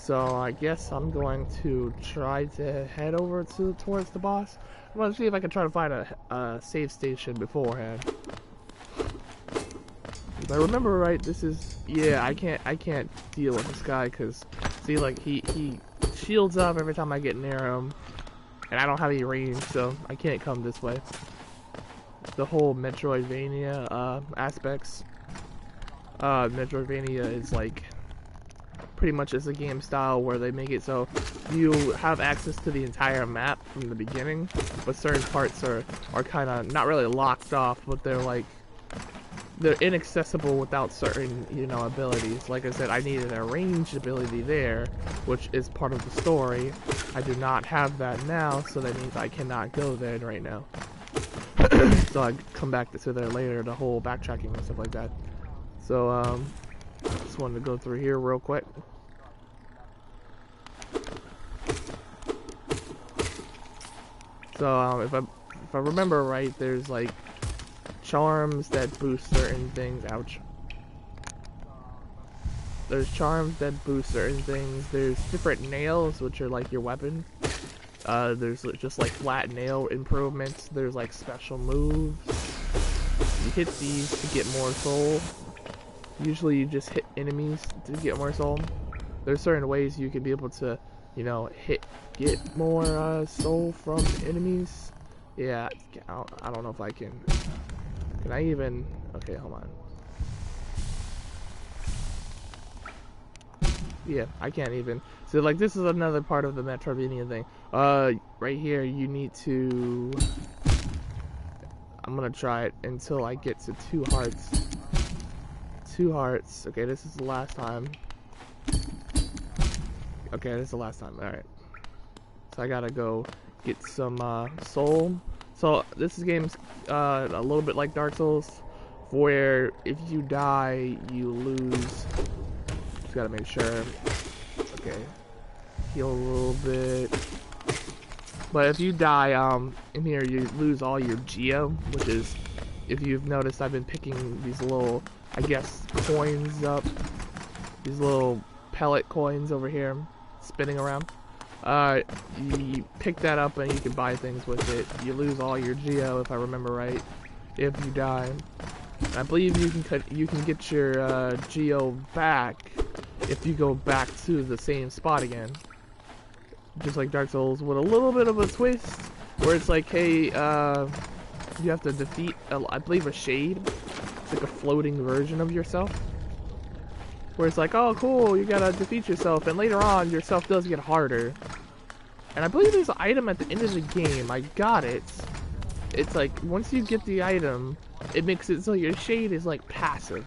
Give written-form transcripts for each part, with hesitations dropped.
So I guess I'm going to try to head over towards the boss. I'm gonna see if I can try to find a save station beforehand. If I remember right, this is, yeah, I can't deal with this guy because see, like he shields up every time I get near him, and I don't have any range, so I can't come this way. The whole Metroidvania aspects. Metroidvania is like pretty much as a game style where they make it so you have access to the entire map from the beginning, but certain parts are kind of not really locked off, but they're inaccessible without certain, you know, abilities. Like I said, I needed a ranged ability there, which is part of the story. I do not have that now, so that means I cannot go there right now. So I come back to there later, the whole backtracking and stuff like that. So just wanted to go through here real quick. So if I remember right, there's like charms that boost certain things. Ouch. There's charms that boost certain things. There's different nails, which are like your weapon. There's just like flat nail improvements. There's like special moves. You hit these to get more soul. Usually you just hit enemies to get more soul. There's certain ways you can be able to, you know, get more soul from enemies. Yeah, I don't know if I can. Can I even? Okay, hold on. Yeah, I can't even. So like this is another part of the Metroidvania thing. Right here you need to. I'm gonna try it until I get to 2 hearts. 2 hearts. Okay, this is the last time. Okay, this is the last time. All right. So I gotta go get some soul. So this game's a little bit like Dark Souls, where if you die, you lose. Just gotta make sure. Okay, heal a little bit. But if you die, in here you lose all your geo, which is, if you've noticed, I've been picking these little, I guess, coins up. These little pellet coins over here, spinning around. You pick that up and you can buy things with it. You lose all your geo, if I remember right, if you die. I believe you can get your geo back if you go back to the same spot again. Just like Dark Souls, with a little bit of a twist, where it's like, hey, you have to defeat, I believe, a shade. It's like a floating version of yourself. Where it's like, oh cool, you gotta defeat yourself, and later on, yourself does get harder. And I believe there's an item at the end of the game. I got it. It's like, once you get the item, it makes it so your shade is like passive,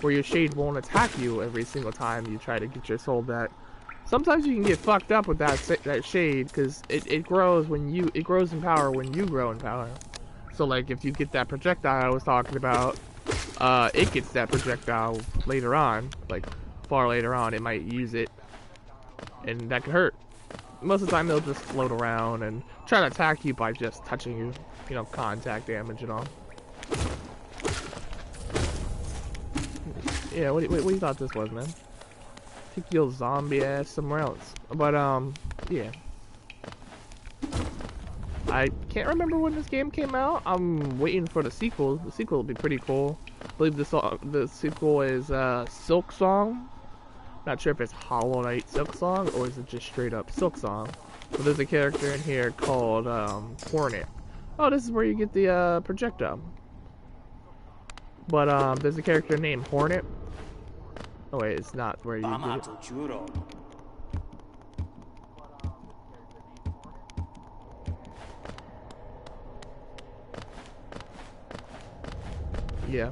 where your shade won't attack you every single time you try to get your soul back. Sometimes you can get fucked up with that shade, because it grows it grows in power when you grow in power. So like, if you get that projectile I was talking about, it gets that projectile later on, like far later on. It might use it, and that can hurt. Most of the time, they'll just float around and try to attack you by just touching you, you know, contact damage and all. Yeah, what do you thought this was, man? Take your zombie ass somewhere else. But yeah. I can't remember when this game came out. I'm waiting for the sequel. The sequel will be pretty cool. I believe the sequel is Silk Song. Not sure if it's Hollow Knight Silk Song or is it just straight up Silk Song. But there's a character in here called Hornet. Oh, this is where you get the projectile. But there's a character named Hornet. Oh wait, it's not where you get it. Yeah.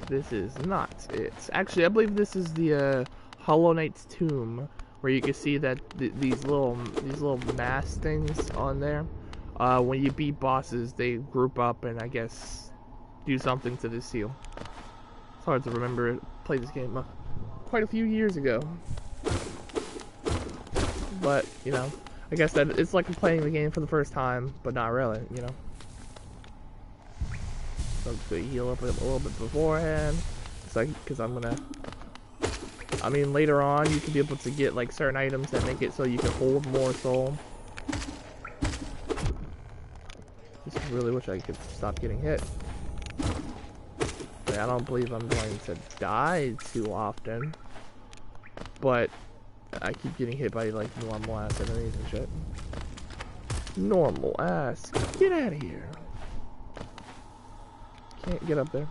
This is not it. Actually, I believe this is the Hollow Knight's tomb, where you can see that these little mass things on there. When you beat bosses, they group up and I guess do something to this seal. It's hard to remember. Played this game quite a few years ago, but you know, I guess that it's like playing the game for the first time, but not really, you know. So heal up a little bit beforehand. It's like, because I'm gonna I mean, later on, you can be able to get like certain items that make it so you can hold more soul. Just really wish I could stop getting hit. Like, I don't believe I'm going to die too often, but I keep getting hit by like normal ass enemies and shit. Normal ass, get out of here! Can't get up there.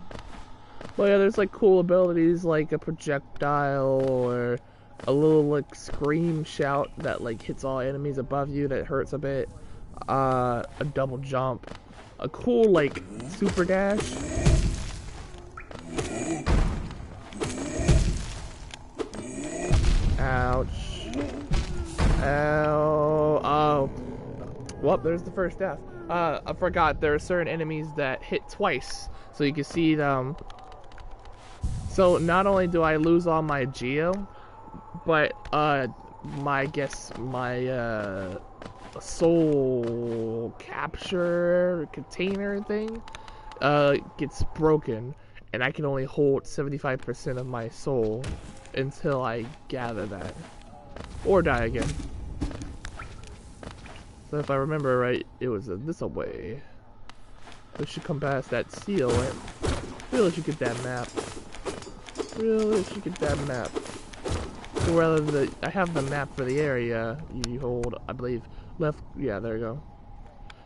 But yeah, there's like cool abilities like a projectile or a little like scream shout that like hits all enemies above you that hurts a bit. A double jump, a cool like super dash. Ouch. Ow. Oh. Well, there's the first death. I forgot there are certain enemies that hit twice, so you can see them. So not only do I lose all my geo, but my soul capture container thing gets broken, and I can only hold 75% of my soul until I gather that or die again. So if I remember right, it was this way. We should come past that seal and really should get that map. Really should get that map. Or rather, I have the map for the area. You hold, I believe, left. Yeah, there you go.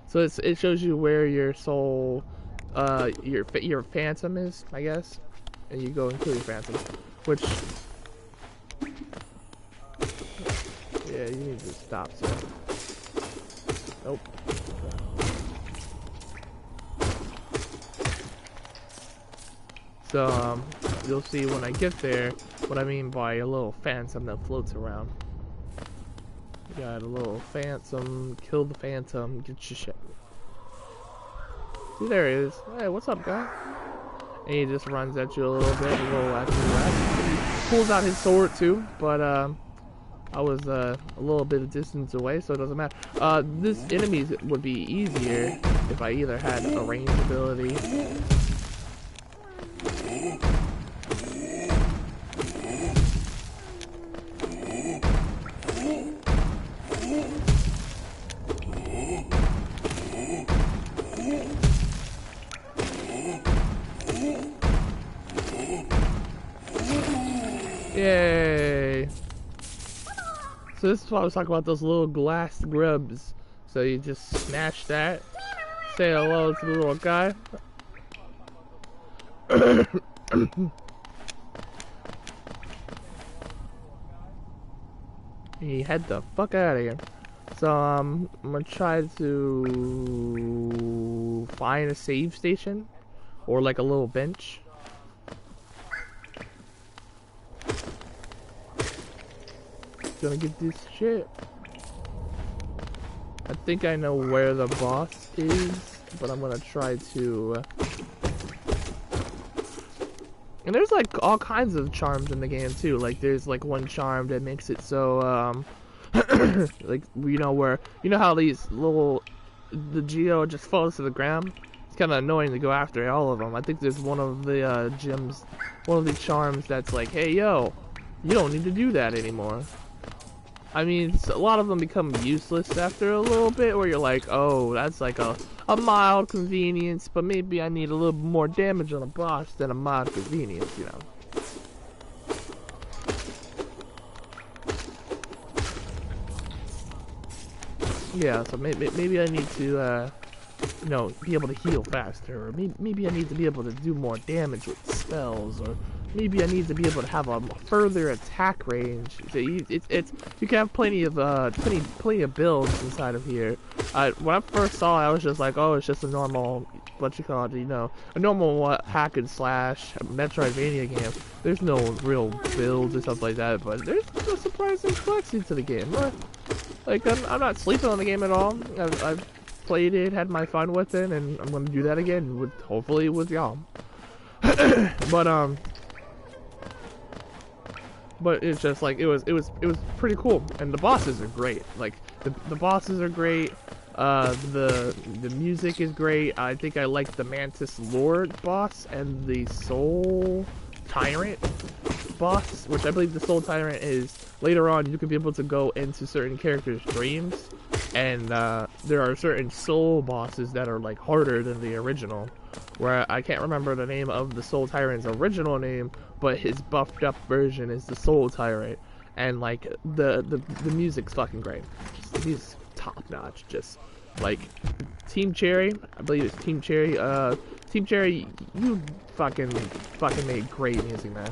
So it shows you where your soul, your phantom is, I guess, and you go and kill your phantom. Which, yeah, you need to stop. So. Nope. So you'll see when I get there what I mean by a little phantom that floats around. You got a little phantom, kill the phantom, get your shit. See, there he is. Hey, what's up, guy? And he just runs at you a little bit, a little after that. He pulls out his sword too, but I was a little bit of distance away, so it doesn't matter. This enemies would be easier if I either had a range ability. Yay! So this is what I was talking about, those little glass grubs. So you just smash that, say hello to the little guy. He head the fuck out of here. So I'm gonna try to find a save station or like a little bench. Gonna get this shit. I think I know where the boss is, but I'm gonna try to. And there's like all kinds of charms in the game too. Like there's like one charm that makes it so like you know how these little the geo just falls to the ground. It's kind of annoying to go after all of them. I think there's one of the gems, one of the charms that's like, hey yo, you don't need to do that anymore. I mean, a lot of them become useless after a little bit, where you're like, oh, that's like a mild convenience, but maybe I need a little more damage on a boss than a mild convenience, you know. Yeah, so maybe I need to, you know, be able to heal faster, or maybe I need to be able to do more damage with spells, or maybe I need to be able to have a further attack range. So you can have plenty of builds inside of here. When I first saw it, I was just like, oh, it's just a normal, what you call it, you know, a normal hack and slash Metroidvania game. There's no real builds or stuff like that, but there's a surprising complexity to the game. Like I'm not sleeping on the game at all. I've played it, had my fun with it, and I'm gonna do that again with hopefully with y'all. But it's just like it was pretty cool, and the bosses are great. Like the bosses are great. The music is great. I think I like the Mantis Lord boss and the Tyrant boss, which I believe the Soul Tyrant is. Later on, you can be able to go into certain characters' dreams, and there are certain soul bosses that are like harder than the original. Where I can't remember the name of the Soul Tyrant's original name, but his buffed up version is the Soul Tyrant, and like the music's fucking great. He's top notch. Just like Team Cherry, I believe it's Team Cherry. Team Cherry, you fucking made great music, man.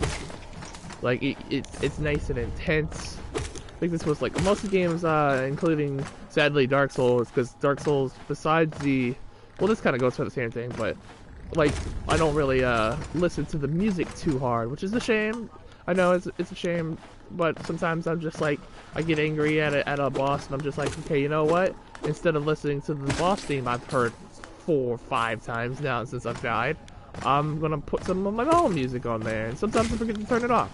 Like it's nice and intense. I think this was like most of the games, including sadly Dark Souls, because Dark Souls, besides well, this kind of goes for the same thing, but like I don't really listen to the music too hard, which is a shame. I know it's a shame, but sometimes I'm just like I get angry at a boss, and I'm just like, okay, you know what? Instead of listening to the boss theme I've heard 4 or 5 times now since I've died, I'm gonna put some of my own music on there, and sometimes I forget to turn it off.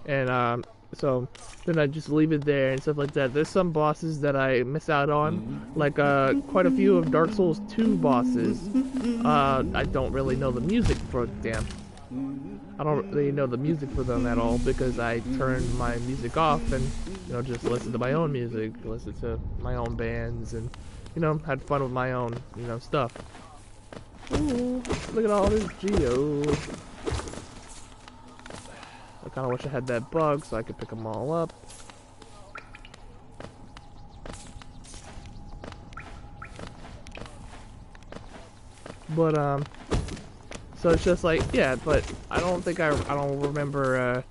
And so then I just leave it there and stuff like that. There's some bosses that I miss out on, like quite a few of Dark Souls 2 bosses. I don't really know the music for them. I don't really know the music for them at all because I turned my music off and, you know, just listen to my own music, listen to my own bands, and, you know, had fun with my own, you know, stuff. Ooh, look at all this geo. I kind of wish I had that bug so I could pick them all up. But, so it's just like, yeah, but I don't remember,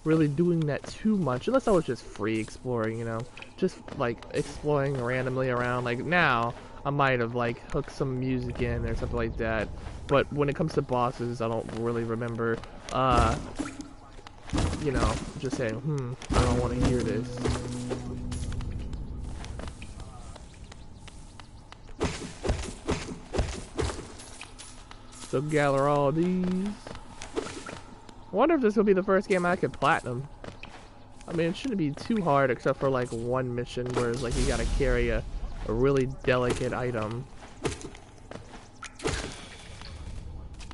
really doing that too much, unless I was just free exploring, you know, just, like, exploring randomly around. Like, now, I might have, like, hooked some music in or something like that, but when it comes to bosses, I don't really remember, you know, just saying, I don't want to hear this. So gather all these. I wonder if this will be the first game I could platinum. I mean, it shouldn't be too hard except for like one mission where it's like you gotta carry a really delicate item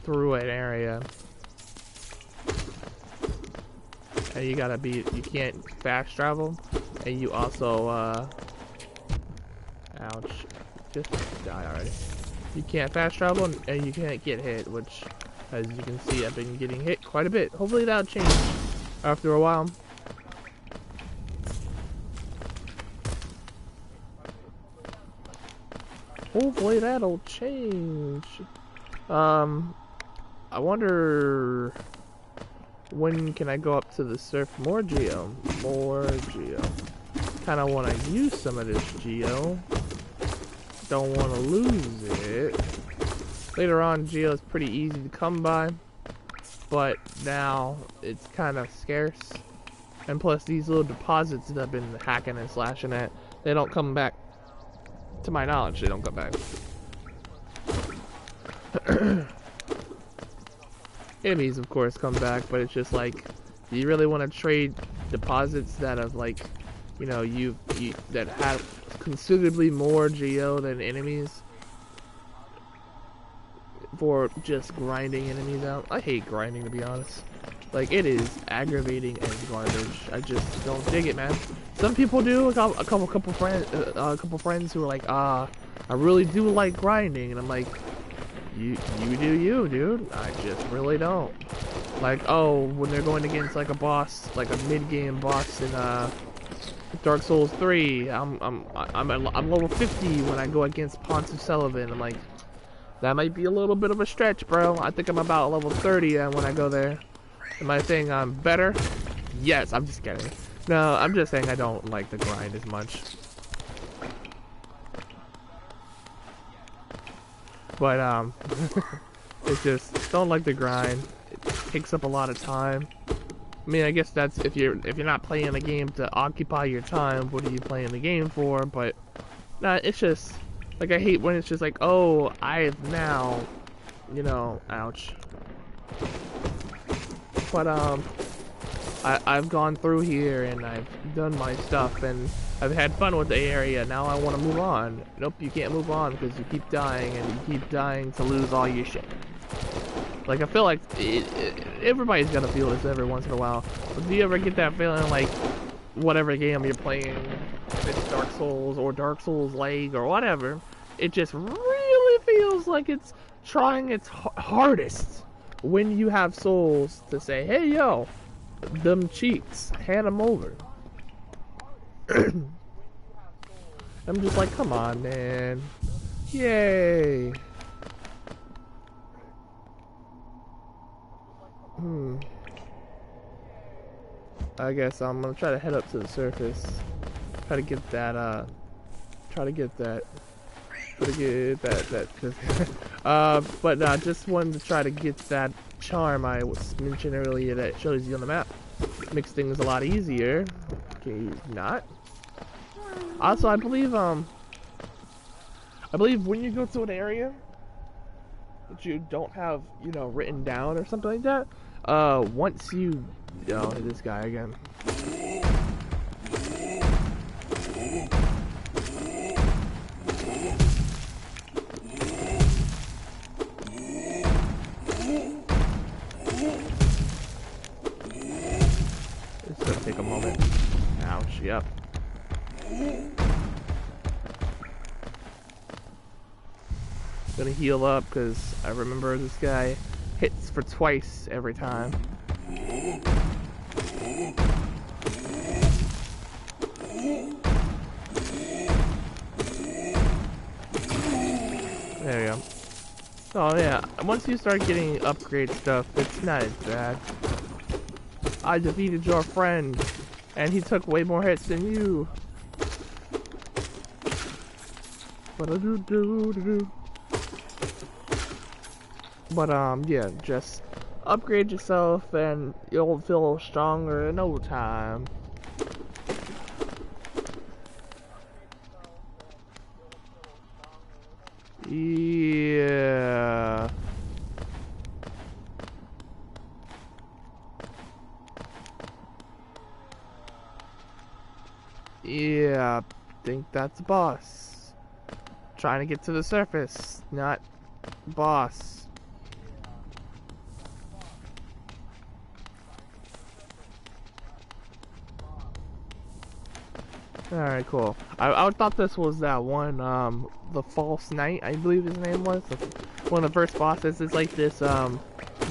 through an area. And you can't fast travel, and you also, ouch, just die already. You can't fast travel, and you can't get hit, which, as you can see, I've been getting hit quite a bit. Hopefully that'll change after a while. Hopefully that'll change. I wonder, when can I go up to the surf? More geo. More geo. Kind of want to use some of this geo. Don't want to lose it. Later on, geo is pretty easy to come by, but now it's kind of scarce. And plus, these little deposits that I've been hacking and slashing at, they don't come back. To my knowledge, they don't come back. Enemies, of course, come back, but it's just like, do you really want to trade deposits that have, like, you know, that have considerably more geo than enemies for just grinding enemies out? I hate grinding, to be honest. Like, it is aggravating and garbage. I just don't dig it, man. Some people do. A couple friends who are like, I really do like grinding, and I'm like, you do you, dude. I just really don't. Like, oh, when they're going against like a boss, like a mid-game boss in Dark Souls 3, I'm level 50 when I go against Ponce Sullivan. I'm like, that might be a little bit of a stretch, bro. I think I'm about level 30 when I go there. Am I saying I'm better? Yes, I'm just kidding. No, I'm just saying I don't like the grind as much. But, it's just, don't like the grind. It takes up a lot of time. I mean, I guess that's, if you're not playing the game to occupy your time, what are you playing the game for? But, nah, it's just, like, I hate when it's just like, oh, I've now, you know, ouch. But, I've gone through here and I've done my stuff, and I've had fun with the area, now I want to move on. Nope, you can't move on because you keep dying and you keep dying to lose all your shit. Like, I feel like everybody's gonna feel this every once in a while. But do you ever get that feeling like whatever game you're playing, if it's Dark Souls or Dark Souls Leg or whatever, it just really feels like it's trying its hardest when you have souls to say, hey yo, them cheeks, hand them over. I'm just like, come on, man. Yay. I guess I'm gonna try to head up to the surface. Try to get that, but just wanted to try to get that charm I was mentioned earlier that shows you on the map. Makes things a lot easier. Okay, not. Also, I believe when you go to an area that you don't have, you know, written down or something like that, once you, oh, this guy again. It's gonna take a moment. Ouch, yep. Gonna heal up because I remember this guy hits for twice every time. There we go. Oh yeah, once you start getting upgrade stuff, it's not as bad. I defeated your friend, and he took way more hits than you. But yeah, just upgrade yourself and you'll feel stronger in no time. Yeah. Yeah, I think that's a boss. Trying to get to the surface, not boss. Alright, cool. I thought this was that one, the False Knight, I believe his name was. One of the first bosses. It's like this,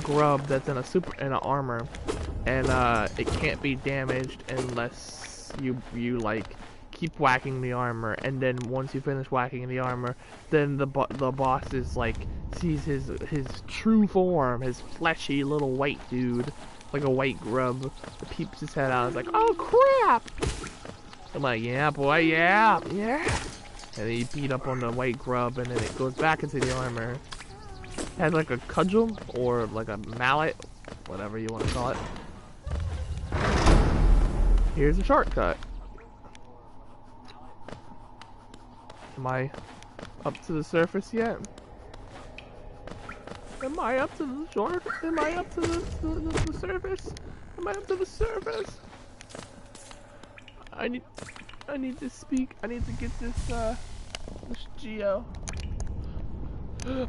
grub that's in an armor. And, it can't be damaged unless you like, keep whacking the armor. And then once you finish whacking the armor, then the boss is like, sees his true form, his fleshy little white dude. Like a white grub. Peeps his head out, it's like, oh crap! I'm like, yeah, boy, yeah. And then you beat up on the white grub, and then it goes back into the armor. It has like a cudgel, or like a mallet, whatever you want to call it. Here's a shortcut. Am I up to the surface yet? Am I up to the shore? Am I up to the surface? Am I up to the surface? I need to speak. I need to get this Geo.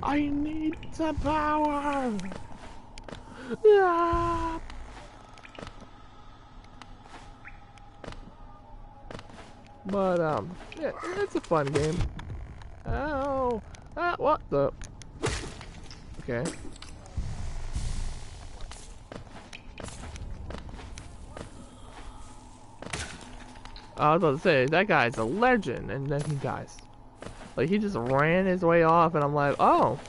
I need the power. Ah. But yeah, it's a fun game. Oh, what the? Okay. I was about to say, that guy's a legend, and then he dies. Like, he just ran his way off, and I'm like, oh,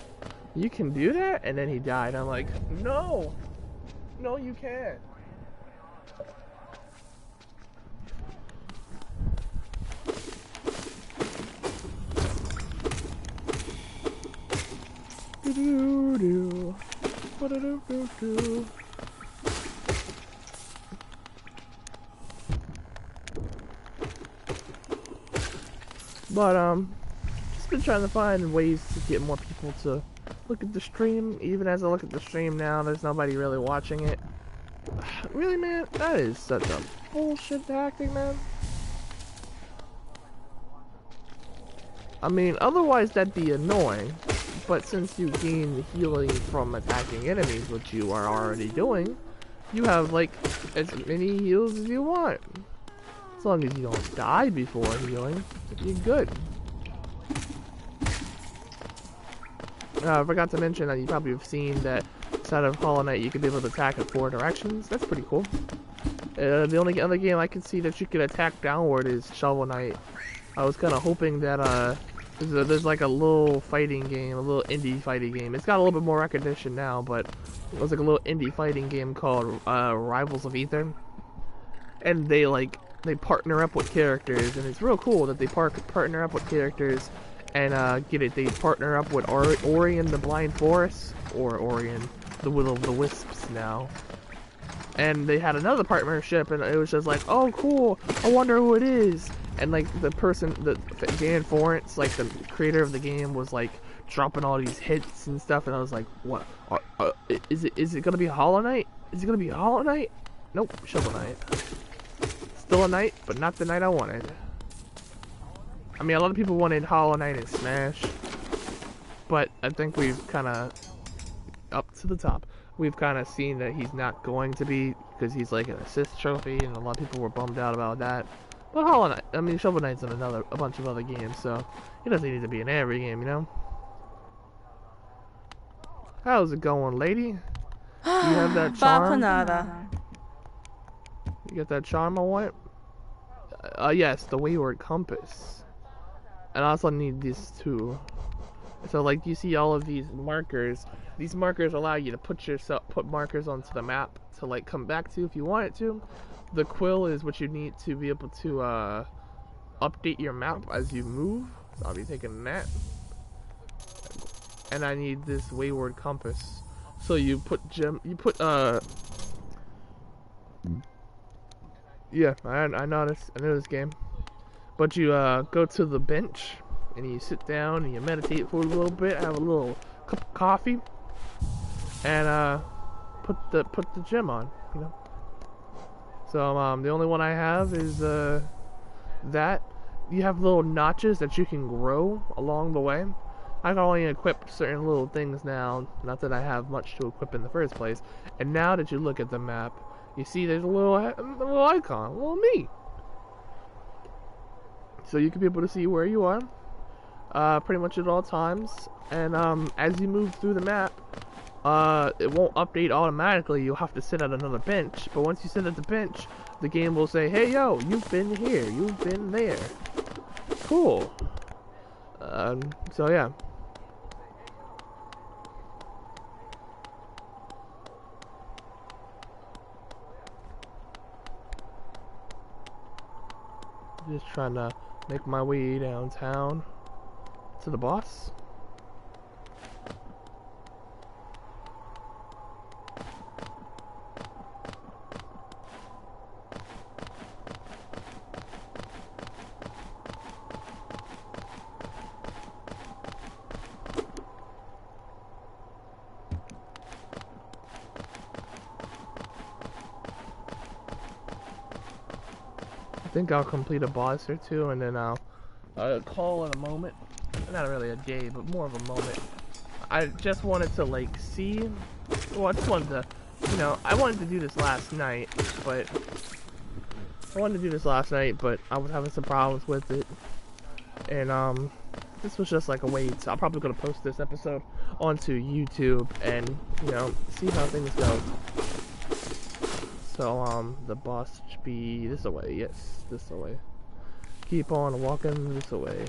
you can do that? And then he died. I'm like, no! No, you can't. Do-do-do. Ba-da-do-do-do. But, just been trying to find ways to get more people to look at the stream. Even as I look at the stream now, there's nobody really watching it. Really, man? That is such a bullshit tactic, man. I mean, otherwise that'd be annoying. But since you gain healing from attacking enemies, which you are already doing, you have like as many heals as you want. As long as you don't die before healing, you're good. I forgot to mention that you probably have seen that inside of Hollow Knight you can be able to attack in 4 directions. That's pretty cool. The only other game I can see that you can attack downward is Shovel Knight. I was kind of hoping that there's like a little fighting game, a little indie fighting game. It's got a little bit more recognition now, but it was like a little indie fighting game called Rivals of Aether. And they partner up with characters, and it's real cool that they partner up with characters and they partner up with Ori and the Blind Forest, or Orion, the Will of the Wisps now. And they had another partnership, and it was just like, oh cool, I wonder who it is. And like Dan Forrence, like the creator of the game, was like dropping all these hits and stuff, and I was like, what? Is it gonna be Hollow Knight? Is it gonna be Hollow Knight? Nope, Shovel Knight. Still a knight, but not the knight I wanted. I mean, a lot of people wanted Hollow Knight in Smash, but I think we've kind of up to the top. We've kind of seen that he's not going to be, because he's like an assist trophy, and a lot of people were bummed out about that. But Hollow Knight, I mean, Shovel Knight's in a bunch of other games, so he doesn't need to be in every game, you know? How's it going, lady? You have that charm? You got that charm I want? Yes, the Wayward Compass. And I also need these too. So like you see all of these markers. These markers allow you to put markers onto the map to like come back to if you want it to. The quill is what you need to be able to update your map as you move. So I'll be taking that. And I need this Wayward Compass. So you put yeah, I noticed. I know this game. But you go to the bench and you sit down and you meditate for a little bit, have a little cup of coffee, and put the gem on, you know. So the only one I have is that. You have little notches that you can grow along the way. I can only equip certain little things now, not that I have much to equip in the first place. And now that you look at the map, you see there's a little icon, a little me. So you can be able to see where you are, pretty much at all times. And as you move through the map, it won't update automatically. You'll have to sit at another bench. But once you sit at the bench, the game will say, hey yo, you've been here, you've been there. Cool. So yeah. Just trying to make my way downtown to the boss. I think I'll complete a boss or two, and then I'll call it a moment. Not really a day, but more of a moment. I just wanted to like see. Well, I just wanted to, you know, I wanted to do this last night, but I was having some problems with it, and this was just like a wait. So I'm probably gonna post this episode onto YouTube and, you know, see how things go. So the boss should be this way. Yes, this way. Keep on walking this way.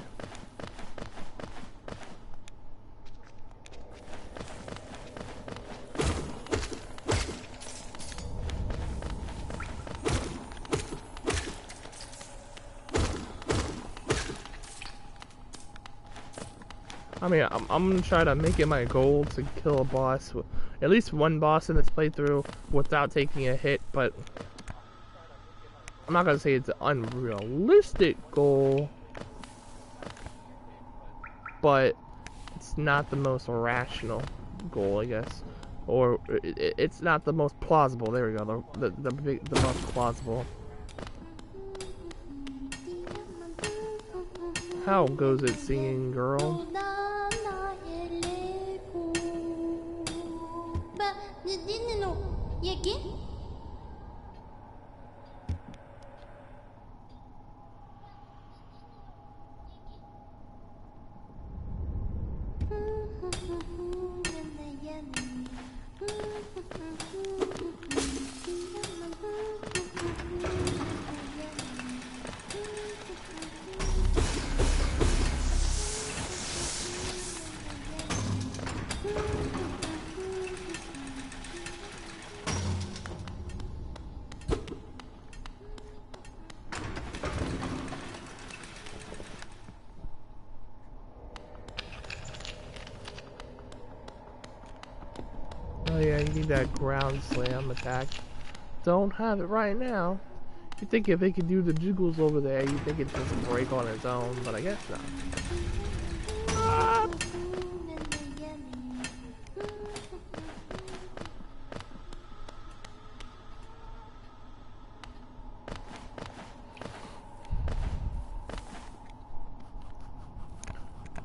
I mean, I'm gonna try to make it my goal to kill a boss, at least one boss in this playthrough without taking a hit, but I'm not gonna say it's an unrealistic goal, but it's not the most rational goal, I guess, or it's not the most plausible. There we go, the most plausible. How goes it, singing girl? Oh yeah, you need that ground slam attack. Don't have it right now. You think if it could do the jiggles over there, you think it just break on its own, but I guess not. Ah!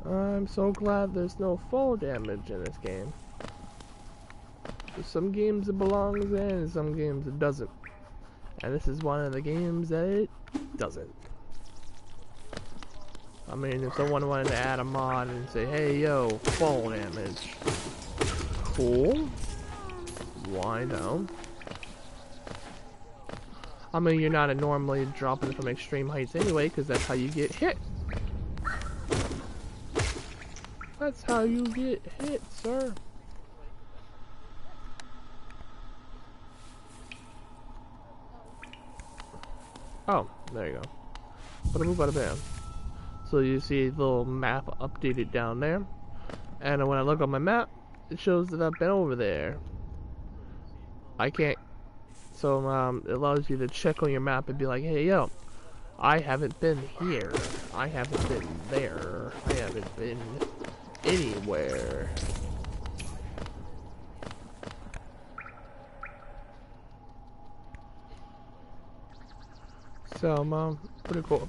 I'm so glad there's no fall damage in this game. There's some games it belongs in, and some games it doesn't. And this is one of the games that it doesn't. I mean, if someone wanted to add a mod and say, hey yo, fall damage. Cool. Why no? I mean, you're not normally dropping from extreme heights anyway, because that's how you get hit. That's how you get hit, sir. Oh, there you go. Bada boom, bada bam. So you see the little map updated down there. And when I look on my map, it shows that I've been over there. I can't. So it allows you to check on your map and be like, hey yo, I haven't been here. I haven't been there. I haven't been anywhere. So pretty cool.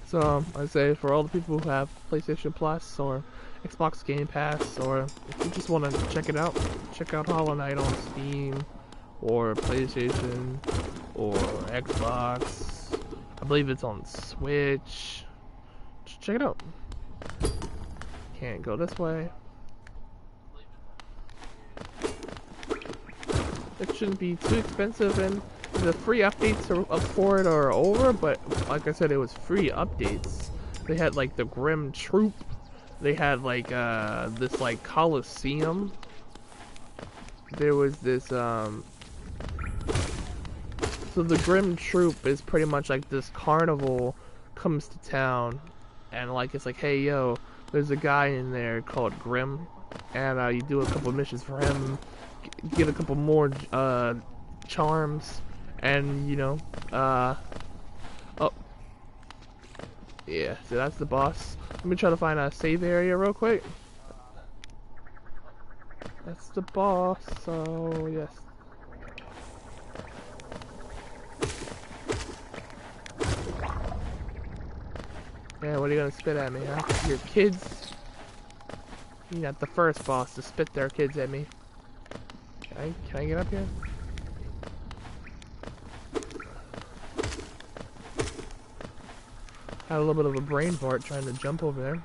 So I say for all the people who have PlayStation Plus or Xbox Game Pass, or if you just want to check it out, check out Hollow Knight on Steam or PlayStation or Xbox. I believe it's on Switch. Just check it out. Can't go this way. It shouldn't be too expensive, and the free updates for it are over, but like I said, it was free updates. They had like the Grim Troop, they had like this like Coliseum, there was this so the Grim Troop is pretty much like this carnival comes to town, and like it's like, hey yo, there's a guy in there called Grim, and you do a couple missions for him, get a couple more charms, and you know, oh yeah, so that's the boss. Let me try to find a save area real quick. That's the boss, so yes. Yeah, what are you gonna spit at me, huh? Your kids? You're not the first boss to spit their kids at me. Can I get up here? Had a little bit of a brain fart trying to jump over there.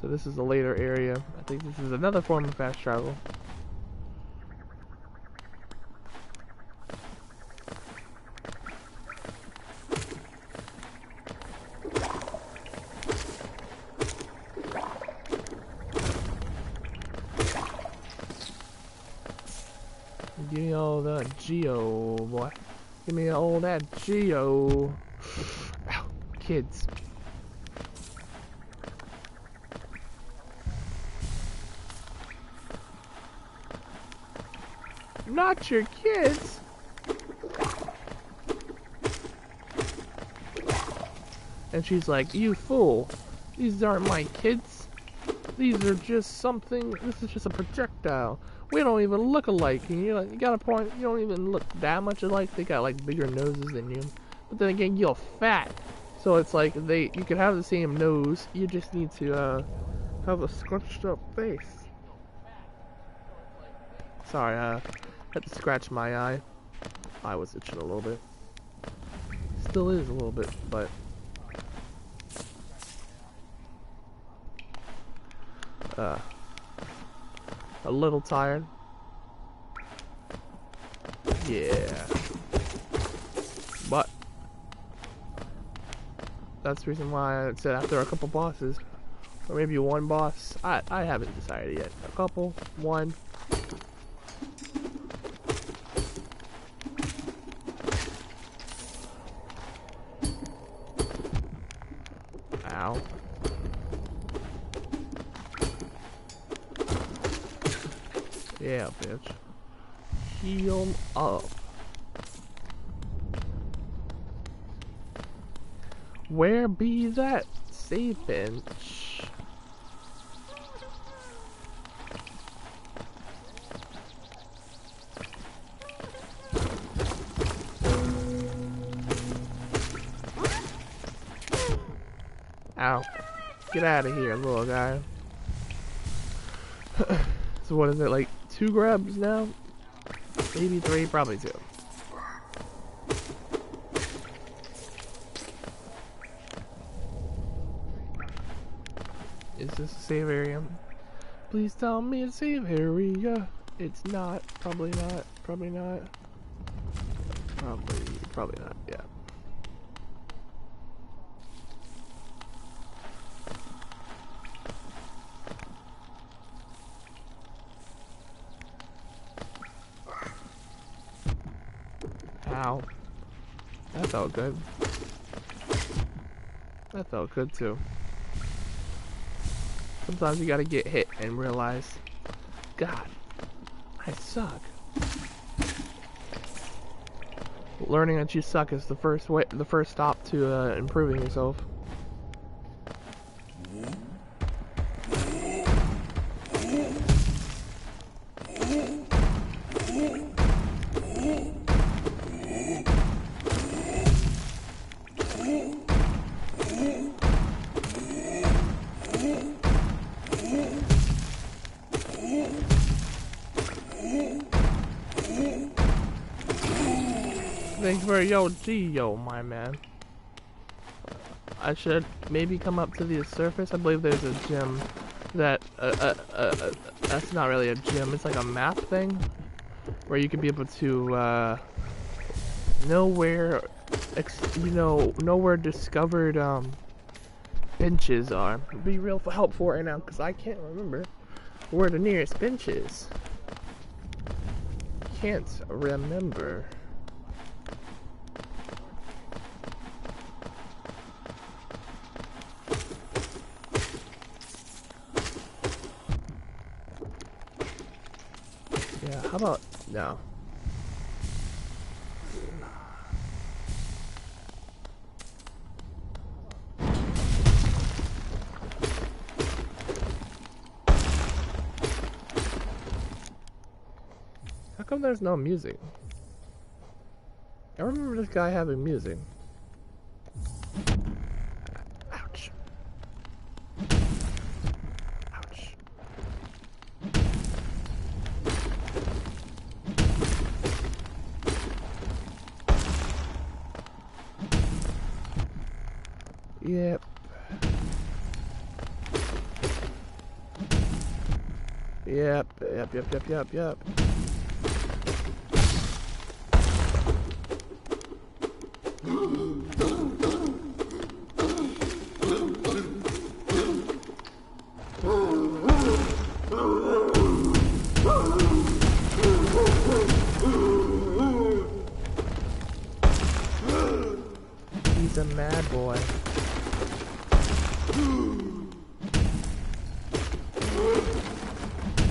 So this is a later area. I think this is another form of fast travel. Give me all that Geo, boy. Give me all that Geo. Ow, kids. Not your kids. And she's like, you fool. These aren't my kids. These are just something. This is just a projectile. We don't even look alike. And you got a point. You don't even look that much alike. They got like bigger noses than you. But then again, you're fat. So it's like you could have the same nose. You just need to have a scrunched up face. Sorry, had to scratch my eye. I was itching a little bit. Still is a little bit, but a little tired. Yeah. But that's the reason why I said after a couple bosses, or maybe one boss, I haven't decided yet. A couple, one. Ow. Yeah, bitch. Heal up. Where be that save bench? Ow. Get out of here, little guy. So what is it, like 2 grabs now? Maybe 3, probably 2. Is this a save area? Please tell me it's a save area. It's not. Probably not. Probably not. Probably not. Yeah. Ow. That felt good. That felt good too. Sometimes you gotta get hit and realize, God, I suck. Learning that you suck is the first stop to improving yourself. Thanks for yo, my man. I should maybe come up to the surface. I believe there's a gym that, that's not really a gym, it's like a map thing, where you can be able to, know where discovered, benches are. It'd be real helpful right now, because I can't remember where the nearest bench is. Can't remember. Yeah, how about no? How come there's no music? I remember this guy having music. Ouch. Ouch. Yep. Yep. He's a mad boy.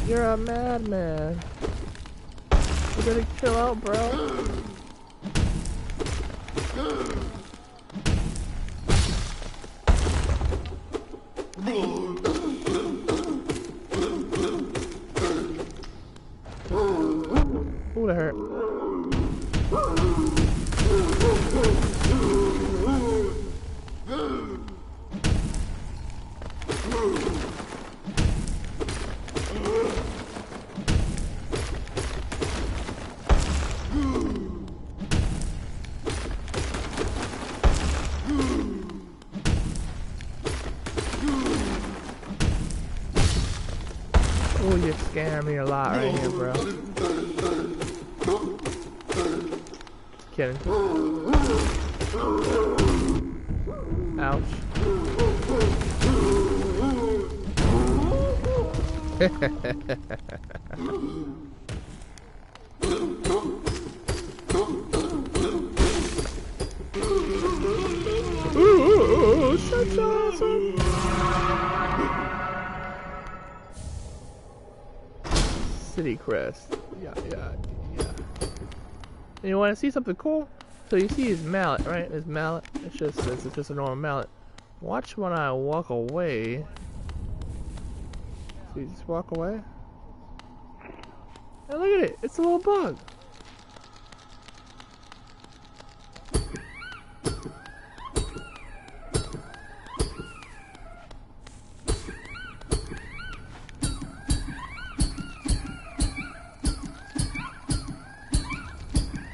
You're a madman. You gotta chill out, bro. would hurt. Oh, you're scaring me a lot right here, bro. Kidding. Ouch. Ooh, such awesome. City crest. Yeah. And you want to see something cool? So you see his mallet, right? His mallet. It's just a normal mallet. Watch when I walk away. So you just walk away. And look at it. It's a little bug.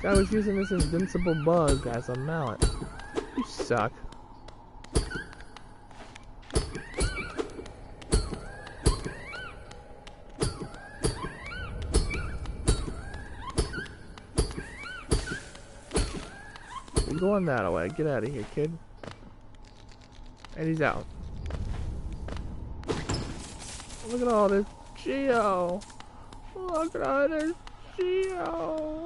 I was using this invincible bug as a mallet. You suck. You're going that way. Get out of here, kid. And he's out. Look at all this Geo. Look at all this Geo.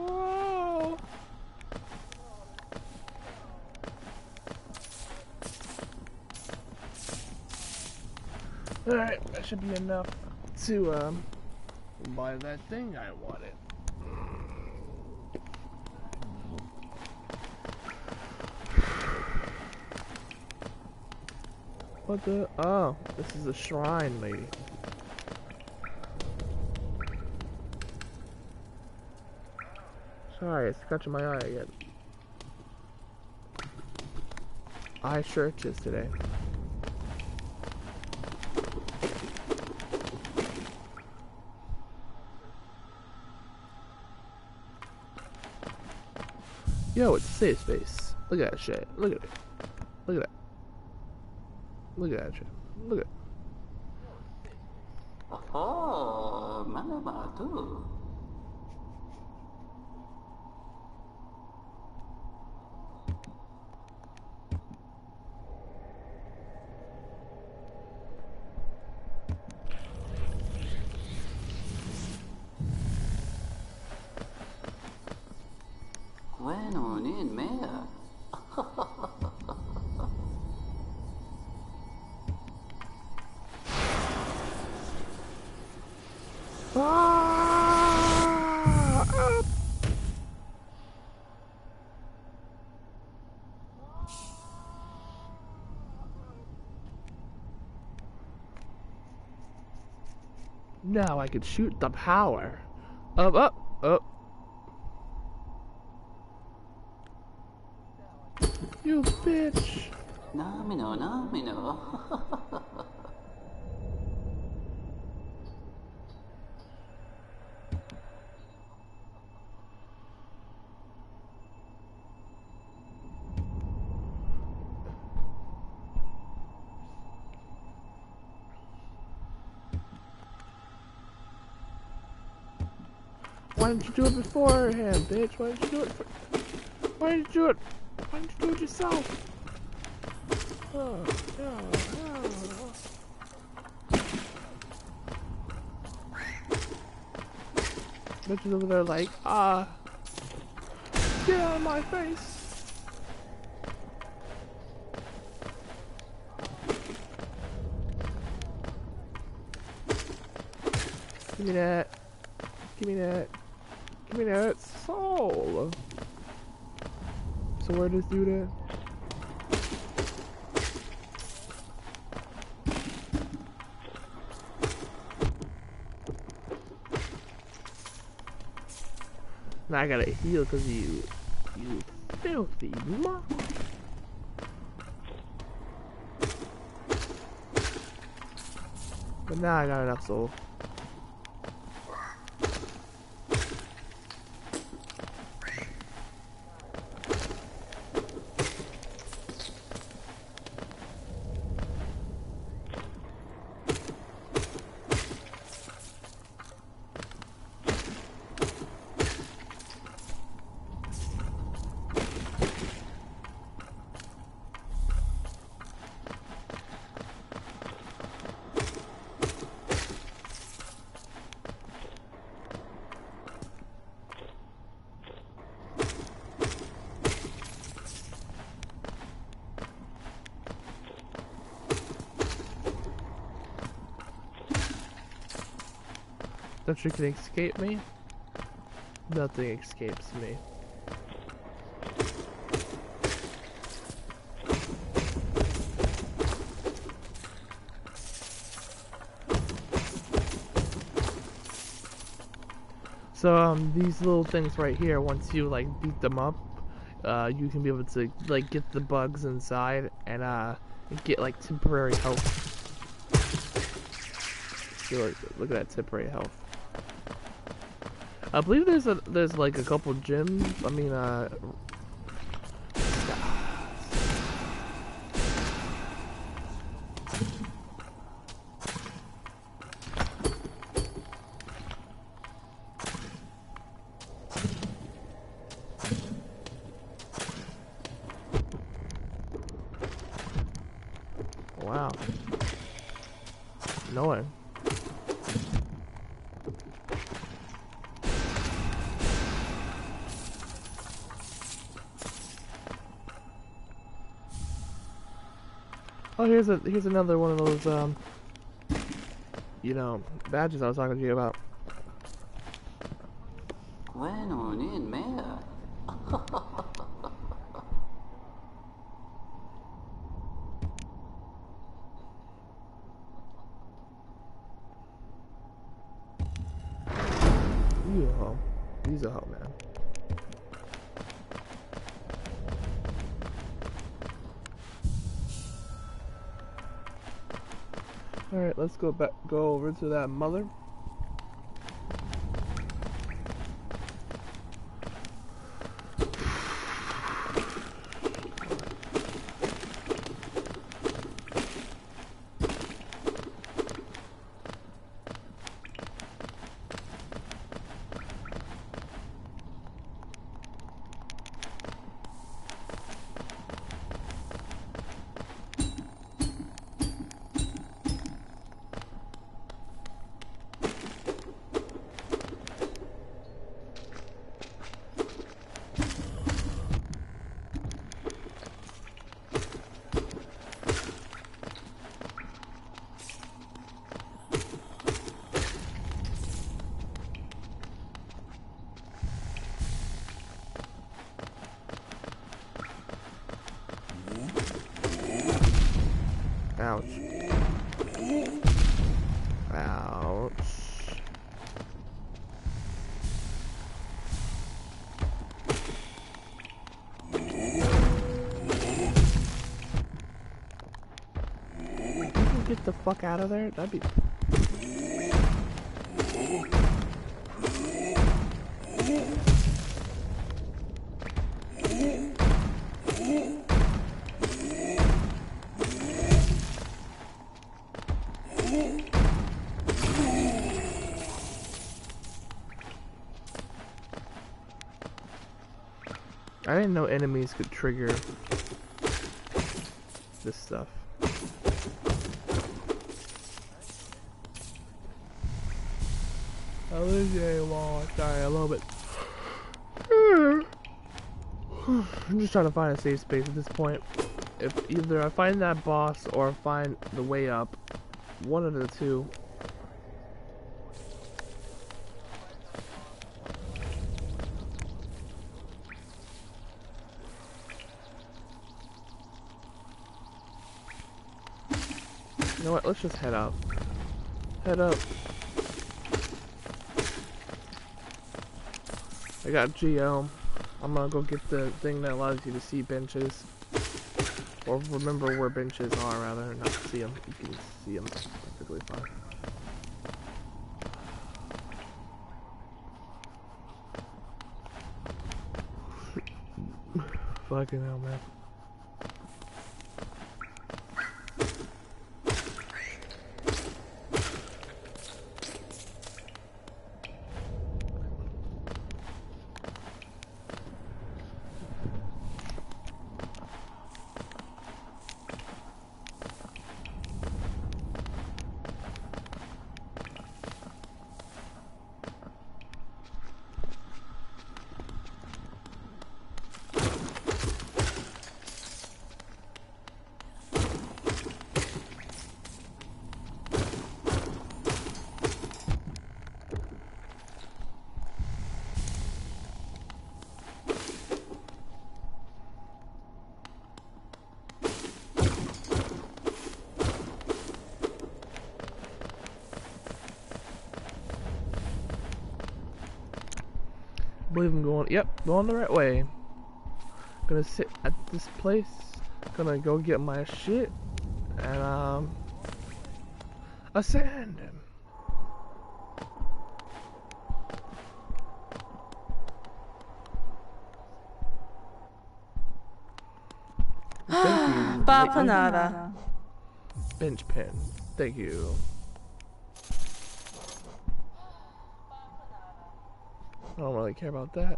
Alright, that should be enough to buy that thing I wanted. What the? Oh, this is a shrine, lady. Sorry, it's scratching my eye again. Eye searches today. Yo, it's a safe space. Look at that shit. Look at it. Look at that. Look at that shit. Look at it. Oh, mana tu? Bueno, ni mea. Now I can shoot the power. Up. You bitch. Namino. Why didn't you do it beforehand, bitch? Why didn't you do it? Why didn't you do it? Why didn't you do it yourself? Oh. Bitches over there like, get out of my face. Give me that. Give me that. Give me that soul. So where does dude at? Now I gotta heal because you filthy muck. But now I got enough soul. Don't you can escape me? Nothing escapes me. So these little things right here, once you like beat them up, you can be able to like get the bugs inside and get like temporary health. Look at that temporary health. I believe there's like a couple gyms. I mean, wow. No one. Oh, here's another one of those you know, badges I was talking to you about. وين ونين مية؟ You a hoe. He's a hoe, man. Alright, let's go over to that mother. Ouch. Ouch. You can get the fuck out of there? That'd be... I didn't know enemies could trigger this stuff. I lose you while I die a little bit. I'm just trying to find a safe space at this point. If either I find that boss or find the way up, one of the two. You know what? Let's just head up. Head up. I got Geo. I'm gonna go get the thing that allows you to see benches. Or remember where benches are, rather, not see them. You can see them perfectly fine. Fucking hell, man. I believe I'm going, yep, going the right way. Gonna sit at this place, gonna go get my shit, and ascend. Thank you. Bapanada. Bench pen. Thank you. I don't really care about that.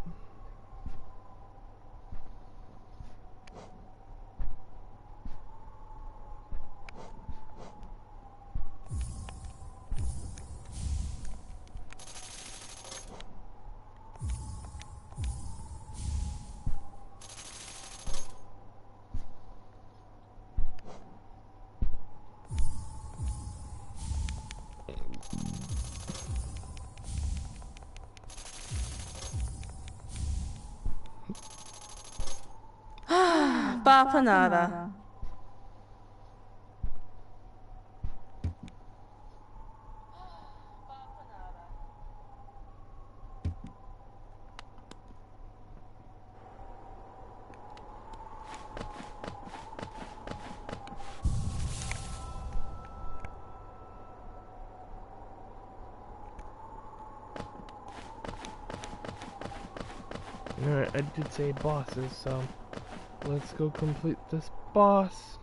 Bapanada. Alright, I did say bosses, so let's go complete this boss.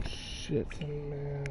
Shit, man.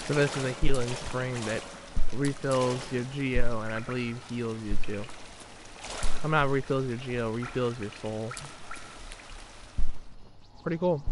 So this is a healing spring that refills your Geo and I believe heals you too. I'm not refills your Geo, refills your soul. Pretty cool.